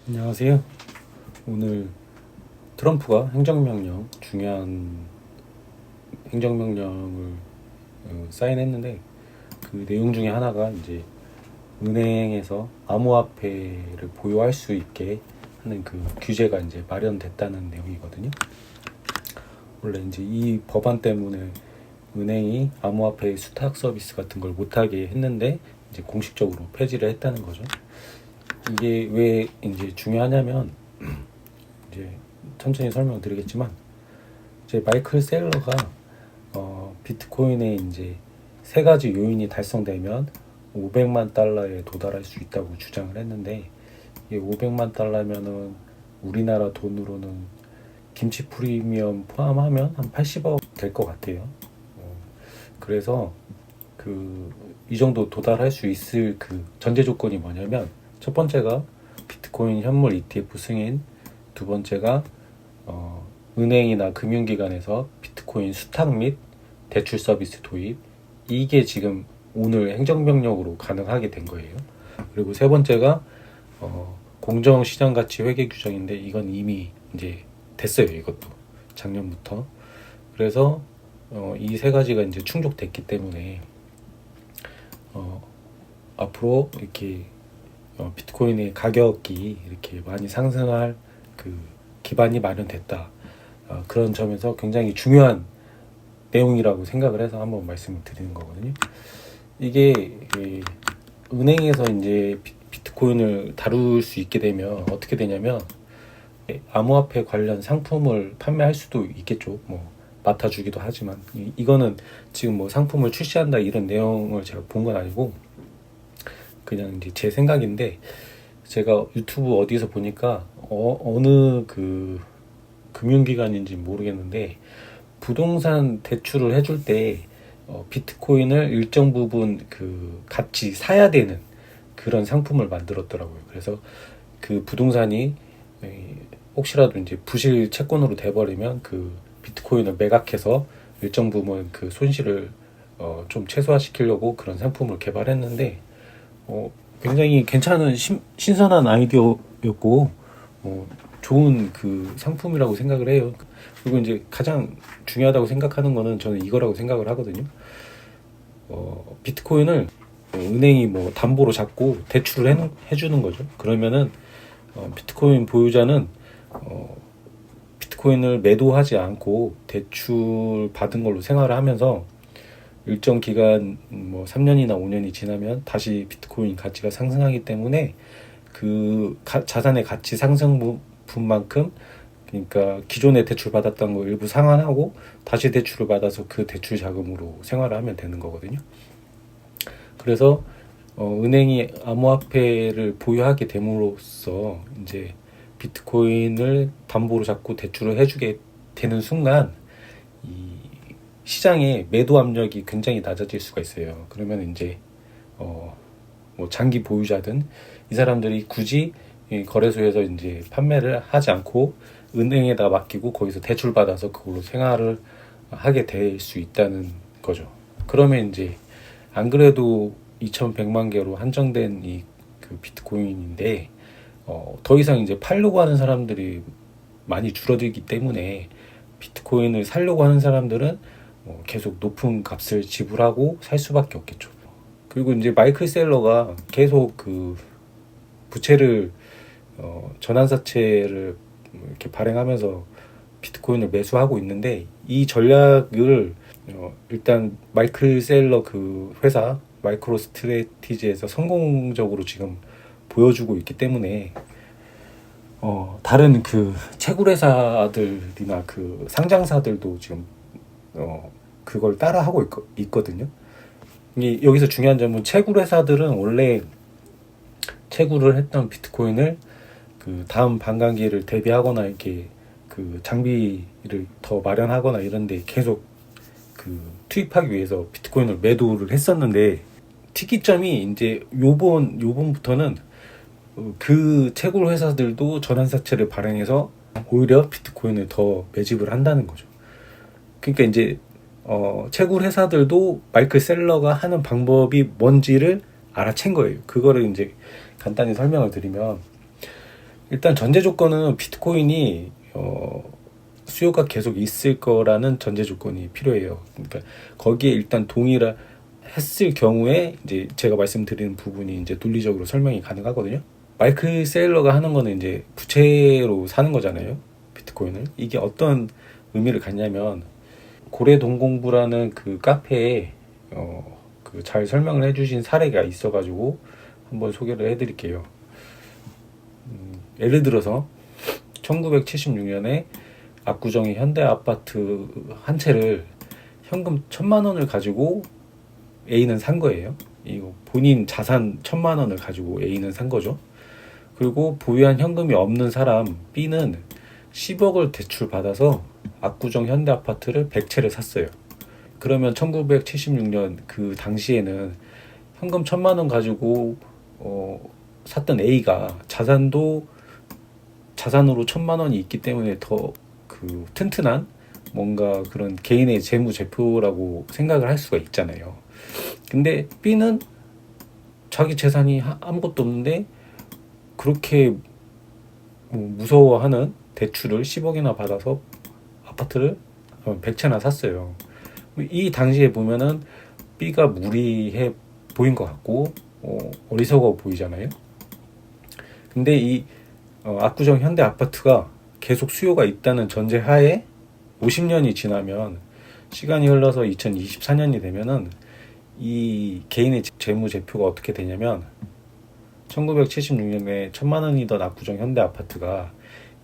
안녕하세요. 오늘 트럼프가 중요한 행정명령을 사인했는데, 그 내용 중에 하나가 이제 은행에서 암호화폐를 보유할 수 있게 하는 그 규제가 이제 마련됐다는 내용이거든요. 원래 이제 이 법안 때문에 은행이 암호화폐 수탁 서비스 같은 걸 못하게 했는데, 이제 공식적으로 폐지를 했다는 거죠. 이게 왜 이제 중요하냐면, 이제 천천히 설명드리겠지만, 이제 마이클 셀러가 비트코인에 이제 세 가지 요인이 달성되면 500만 달러에 도달할 수 있다고 주장을 했는데, 이게 500만 달러면은 우리나라 돈으로는 김치 프리미엄 포함하면 한 80억 될 것 같아요. 그래서 이 정도 도달할 수 있을 그 전제 조건이 뭐냐면, 첫 번째가 비트코인 현물 ETF 승인, 두 번째가 은행이나 금융기관에서 비트코인 수탁 및 대출 서비스 도입, 이게 지금 오늘 행정명령으로 가능하게 된 거예요. 그리고 세 번째가 공정시장가치 회계 규정인데, 이건 이미 이제 됐어요. 이것도 작년부터. 그래서 이 세 가지가 이제 충족됐기 때문에 앞으로 이렇게 비트코인의 가격이 이렇게 많이 상승할 그 기반이 마련됐다. 그런 점에서 굉장히 중요한 내용이라고 생각을 해서 한번 말씀을 드리는 거거든요. 이게 은행에서 이제 비트코인을 다룰 수 있게 되면 어떻게 되냐면, 암호화폐 관련 상품을 판매할 수도 있겠죠. 뭐 맡아주기도 하지만, 이거는 지금 뭐 상품을 출시한다 이런 내용을 제가 본 건 아니고, 그냥 이제 제 생각인데, 제가 유튜브 어디서 보니까 어느 그 금융기관인지 모르겠는데, 부동산 대출을 해줄 때 비트코인을 일정 부분 그 같이 사야 되는 그런 상품을 만들었더라고요. 그래서 그 부동산이 혹시라도 이제 부실 채권으로 돼버리면 그 비트코인을 매각해서 일정 부분 그 손실을 좀 최소화시키려고 그런 상품을 개발했는데, 굉장히 괜찮은 신선한 아이디어였고, 좋은 그 상품이라고 생각을 해요. 그리고 이제 가장 중요하다고 생각하는 거는 저는 이거라고 생각을 하거든요. 비트코인을 은행이 뭐 담보로 잡고 대출을 해주는 거죠. 그러면은 비트코인 보유자는 비트코인을 매도하지 않고 대출 받은 걸로 생활을 하면서, 일정 기간 뭐 3년이나 5년이 지나면 다시 비트코인 가치가 상승하기 때문에 그 자산의 가치 상승분만큼, 그러니까 기존에 대출 받았던 거 일부 상환하고 다시 대출을 받아서 그 대출 자금으로 생활을 하면 되는 거거든요. 그래서 은행이 암호화폐를 보유하게 됨으로써 이제 비트코인을 담보로 잡고 대출을 해주게 되는 순간, 이 시장의 매도 압력이 굉장히 낮아질 수가 있어요. 그러면 이제 뭐 장기 보유자든 이 사람들이 굳이 거래소에서 이제 판매를 하지 않고 은행에다 맡기고 거기서 대출 받아서 그걸로 생활을 하게 될 수 있다는 거죠. 그러면 이제 안 그래도 2,100만 개로 한정된 이 그 비트코인인데, 더 이상 이제 팔려고 하는 사람들이 많이 줄어들기 때문에 비트코인을 살려고 하는 사람들은 계속 높은 값을 지불하고 살 수밖에 없겠죠. 그리고 이제 마이클 셀러가 계속 그 부채를 전환사채를 이렇게 발행하면서 비트코인을 매수하고 있는데, 이 전략을 일단 마이클 셀러 그 회사 마이크로 스트래티지에서 성공적으로 지금 보여주고 있기 때문에 다른 그 채굴회사들이나 그 상장사들도 지금 그걸 따라하고 있거든요. 여기서 중요한 점은, 채굴회사들은 원래 채굴을 했던 비트코인을 그 다음 반감기를 대비하거나 이렇게 그 장비를 더 마련하거나 이런데 계속 그 투입하기 위해서 비트코인을 매도를 했었는데, 특이점이 이제 요번부터는 그 채굴 회사들도 전환사채를 발행해서 오히려 비트코인을 더 매집을 한다는 거죠. 그러니까 이제 채굴 회사들도 마이클 셀러가 하는 방법이 뭔지를 알아챈 거예요. 그거를 이제 간단히 설명을 드리면, 일단 전제 조건은 비트코인이 수요가 계속 있을 거라는 전제 조건이 필요해요. 그러니까 거기에 일단 동의를 했을 경우에 이제 제가 말씀드리는 부분이 이제 논리적으로 설명이 가능하거든요. 마이클 세일러가 하는 거는 이제 부채로 사는 거잖아요. 비트코인을. 이게 어떤 의미를 갖냐면 고래동공부라는 그 카페에 그 잘 설명을 해주신 사례가 있어가지고 한번 소개를 해드릴게요. 예를 들어서 1976년에 압구정의 현대 아파트 한 채를 현금 1,000만 원을 가지고 A는 산 거예요. 이거 본인 자산 1,000만 원을 가지고 A는 산 거죠. 그리고 보유한 현금이 없는 사람 B는 10억을 대출 받아서 압구정 현대 아파트를 100채를 샀어요. 그러면 1976년 그 당시에는 현금 1,000만 원 가지고 샀던 A가 자산으로 1,000만 원이 있기 때문에 더 그 튼튼한 뭔가 그런 개인의 재무제표라고 생각을 할 수가 있잖아요. 근데 B는 자기 재산이 아무것도 없는데 그렇게 무서워하는 대출을 10억이나 받아서 아파트를 100채나 샀어요. 이 당시에 보면은 B가 무리해 보인 것 같고 어리석어 보이잖아요. 근데 이 압구정 현대 아파트가 계속 수요가 있다는 전제하에 50년이 지나면 시간이 흘러서 2024년이 되면은 이 개인의 재무제표가 어떻게 되냐면 1976년에 1,000만 원이던 압구정 현대 아파트가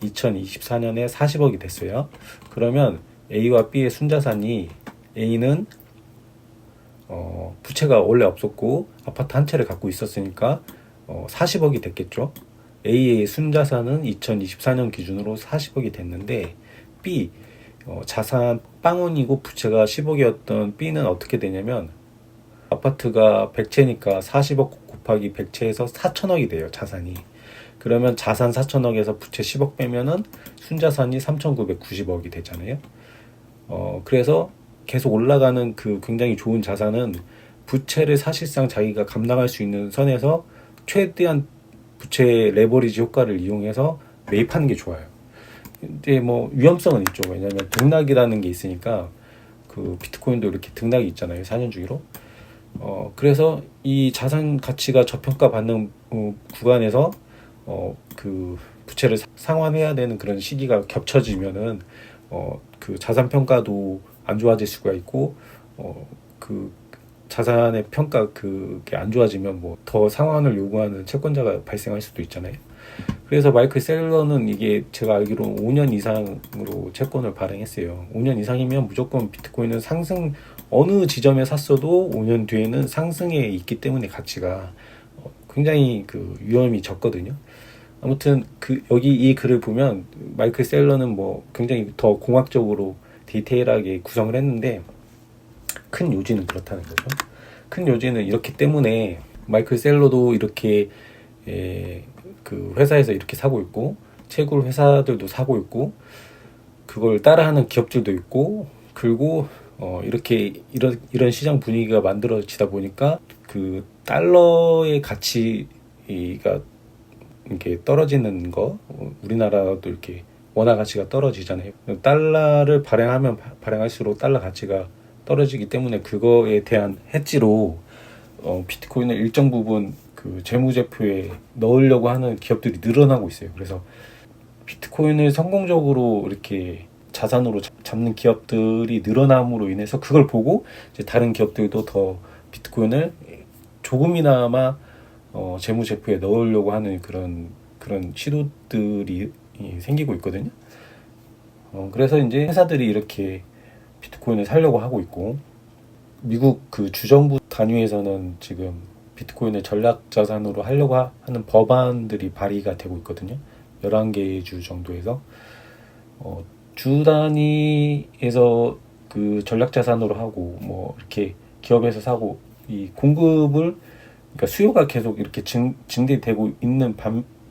2024년에 40억이 됐어요. 그러면 A와 B의 순자산이 A는 부채가 원래 없었고 아파트 한 채를 갖고 있었으니까 40억이 됐겠죠. A의 순자산은 2024년 기준으로 40억이 됐는데 B 자산 빵원이고 부채가 10억이었던 B는 어떻게 되냐면 아파트가 100채니까 40억 곱하기 100채에서 4천억이 돼요. 자산이. 그러면 자산 4천억에서 부채 10억 빼면은 순자산이 3,990억이 되잖아요. 그래서 계속 올라가는 그 굉장히 좋은 자산은 부채를 사실상 자기가 감당할 수 있는 선에서 최대한 부채 레버리지 효과를 이용해서 매입하는 게 좋아요. 근데 뭐 위험성은 있죠. 왜냐하면 등락이라는 게 있으니까 그 비트코인도 이렇게 등락이 있잖아요. 4년 주기로. 그래서 이 자산 가치가 저평가 받는 구간에서 그 부채를 상환해야 되는 그런 시기가 겹쳐지면은 그 자산 평가도 안 좋아질 수가 있고 그 자산의 평가 그게 안 좋아지면 뭐 더 상환을 요구하는 채권자가 발생할 수도 있잖아요. 그래서 마이클 셀러는 이게 제가 알기로 5년 이상으로 채권을 발행했어요. 5년 이상이면 무조건 비트코인은 상승 어느 지점에 샀어도 5년 뒤에는 상승에 있기 때문에 가치가 굉장히 그 위험이 적거든요. 아무튼 여기 이 글을 보면 마이클 셀러는 뭐 굉장히 더 공학적으로 디테일하게 구성을 했는데 큰 요지는 그렇다는 거죠. 큰 요지는 이렇기 때문에 마이클 셀러도 이렇게 그 회사에서 이렇게 사고 있고 채굴 회사들도 사고 있고 그걸 따라하는 기업들도 있고 그리고 이렇게 이런 시장 분위기가 만들어지다 보니까 그 달러의 가치가 이렇게 떨어지는 거 우리나라도 이렇게 원화 가치가 떨어지잖아요. 달러를 발행하면 발행할수록 달러 가치가 떨어지기 때문에 그거에 대한 해지로 비트코인을 일정 부분 그 재무제표에 넣으려고 하는 기업들이 늘어나고 있어요. 그래서 비트코인을 성공적으로 이렇게 자산으로 잡는 기업들이 늘어남으로 인해서 그걸 보고 이제 다른 기업들도 더 비트코인을 조금이나마 재무제표에 넣으려고 하는 그런 시도들이 생기고 있거든요. 그래서 이제 회사들이 이렇게 비트코인을 사려고 하고 있고 미국 그 주정부 단위에서는 지금 비트코인을 전략자산으로 하려고 하는 법안들이 발의가 되고 있거든요. 11개의 주 정도에서 주 단위에서 그 전략자산으로 하고 뭐 이렇게 기업에서 사고 이 공급을 그러니까 수요가 계속 이렇게 증대되고 있는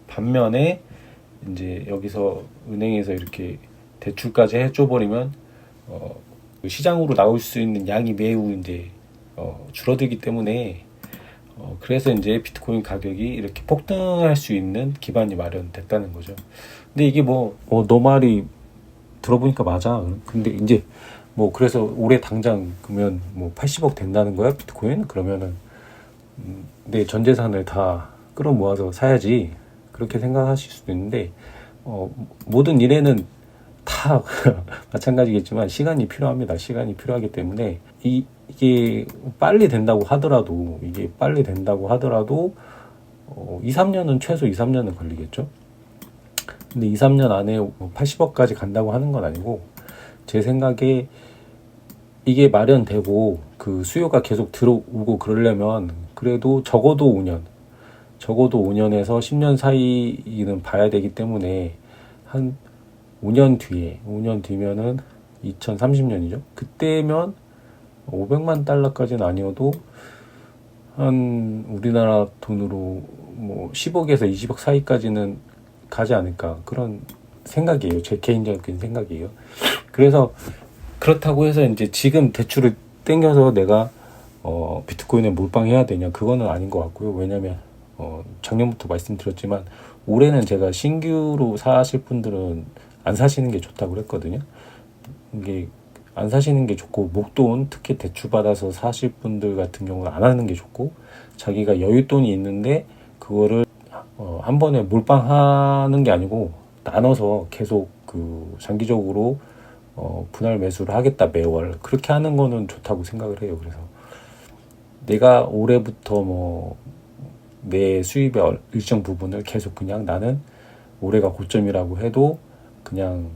반면에 이제 여기서 은행에서 이렇게 대출까지 해줘 버리면 시장으로 나올 수 있는 양이 매우 이제 줄어들기 때문에 그래서 이제 비트코인 가격이 이렇게 폭등할 수 있는 기반이 마련됐다는 거죠. 근데 이게 너 말이 들어보니까 맞아. 근데 이제 그래서 올해 당장 그러면 80억 된다는 거야 비트코인? 그러면은 내 전 재산을 다 끌어모아서 사야지, 그렇게 생각하실 수도 있는데, 모든 일에는 다 마찬가지겠지만 시간이 필요합니다. 시간이 필요하기 때문에 이게 빨리 된다고 하더라도 2, 3년은 최소 2, 3년은 걸리겠죠. 근데 2, 3년 안에 80억까지 간다고 하는 건 아니고, 제 생각에 이게 마련되고 그 수요가 계속 들어오고 그러려면 그래도 적어도 5년에서 10년 사이는 봐야 되기 때문에, 한 5년 뒤면은 2030년이죠. 그때면 500만 달러까지는 아니어도 한 우리나라 돈으로 10억에서 20억 사이까지는 가지 않을까, 그런 생각이에요. 제 개인적인 생각이에요. 그래서 그렇다고 해서 이제 지금 대출을 땡겨서 내가 비트코인에 몰빵해야 되냐, 그거는 아닌 것 같고요. 왜냐면 작년부터 말씀드렸지만 올해는 제가 신규로 사실 분들은 안 사시는 게 좋다고 그랬거든요. 이게 안 사시는 게 좋고, 목돈 특히 대출 받아서 사실 분들 같은 경우는 안 하는 게 좋고, 자기가 여윳돈이 있는데 그거를 한 번에 몰빵하는 게 아니고 나눠서 계속 그 장기적으로 분할 매수를 하겠다, 매월 그렇게 하는 거는 좋다고 생각을 해요. 그래서 내가 올해부터 내 수입의 일정 부분을 계속 그냥, 나는 올해가 고점이라고 해도 그냥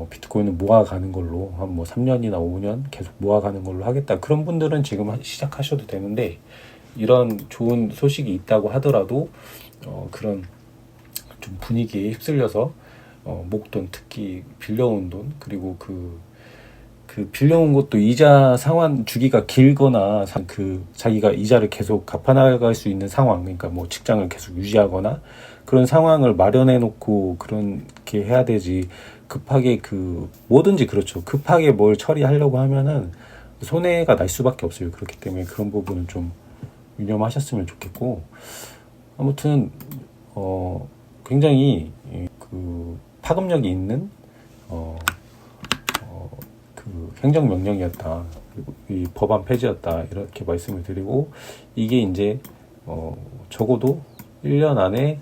비트코인을 모아가는 걸로 한 3년이나 5년 계속 모아가는 걸로 하겠다, 그런 분들은 지금 시작하셔도 되는데, 이런 좋은 소식이 있다고 하더라도 그런 좀 분위기에 휩쓸려서 목돈, 특히 빌려온 돈, 그리고 그 빌려온 것도 이자 상환 주기가 길거나, 자기가 이자를 계속 갚아나갈 수 있는 상황, 그러니까 직장을 계속 유지하거나 그런 상황을 마련해 놓고 그렇게 해야 되지, 급하게 뭐든지 그렇죠. 급하게 뭘 처리하려고 하면은 손해가 날 수밖에 없어요. 그렇기 때문에 그런 부분은 좀 유념하셨으면 좋겠고, 아무튼 굉장히 파급력이 있는 행정명령이었다, 그리고 이 법안 폐지였다, 이렇게 말씀을 드리고, 이게 이제 적어도 1년 안에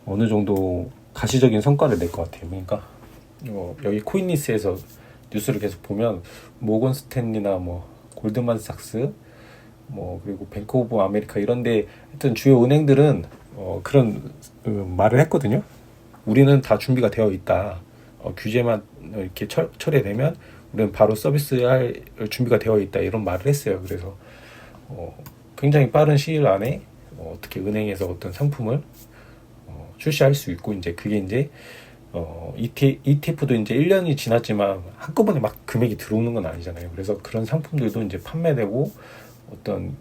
어느 정도 가시적인 성과를 낼 것 같아요. 그러니까 여기 코인리스에서 뉴스를 계속 보면 모건 스탠리나 골드만삭스 그리고 뱅크 오브 아메리카 이런데 하여튼 주요 은행들은 그런 말을 했거든요. 우리는 다 준비가 되어 있다. 규제만 이렇게 처리되면 우리는 바로 서비스할 준비가 되어 있다, 이런 말을 했어요. 그래서 굉장히 빠른 시일 안에 어떻게 은행에서 어떤 상품을 출시할 수 있고, 이제 그게 이제 ETF도 이제 1년이 지났지만 한꺼번에 막 금액이 들어오는 건 아니잖아요. 그래서 그런 상품들도 이제 판매되고, 어떤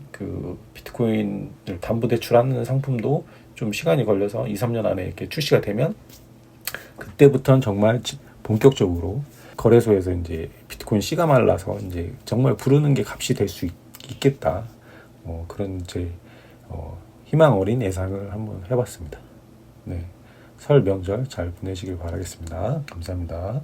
비트코인을 담보대출하는 상품도 좀 시간이 걸려서 2, 3년 안에 이렇게 출시가 되면, 그때부터는 정말 본격적으로 거래소에서 이제 비트코인 씨가 말라서 이제 정말 부르는 게 값이 될 수 있겠다. 그런 이제 희망 어린 예상을 한번 해봤습니다. 네, 설 명절 잘 보내시길 바라겠습니다. 감사합니다.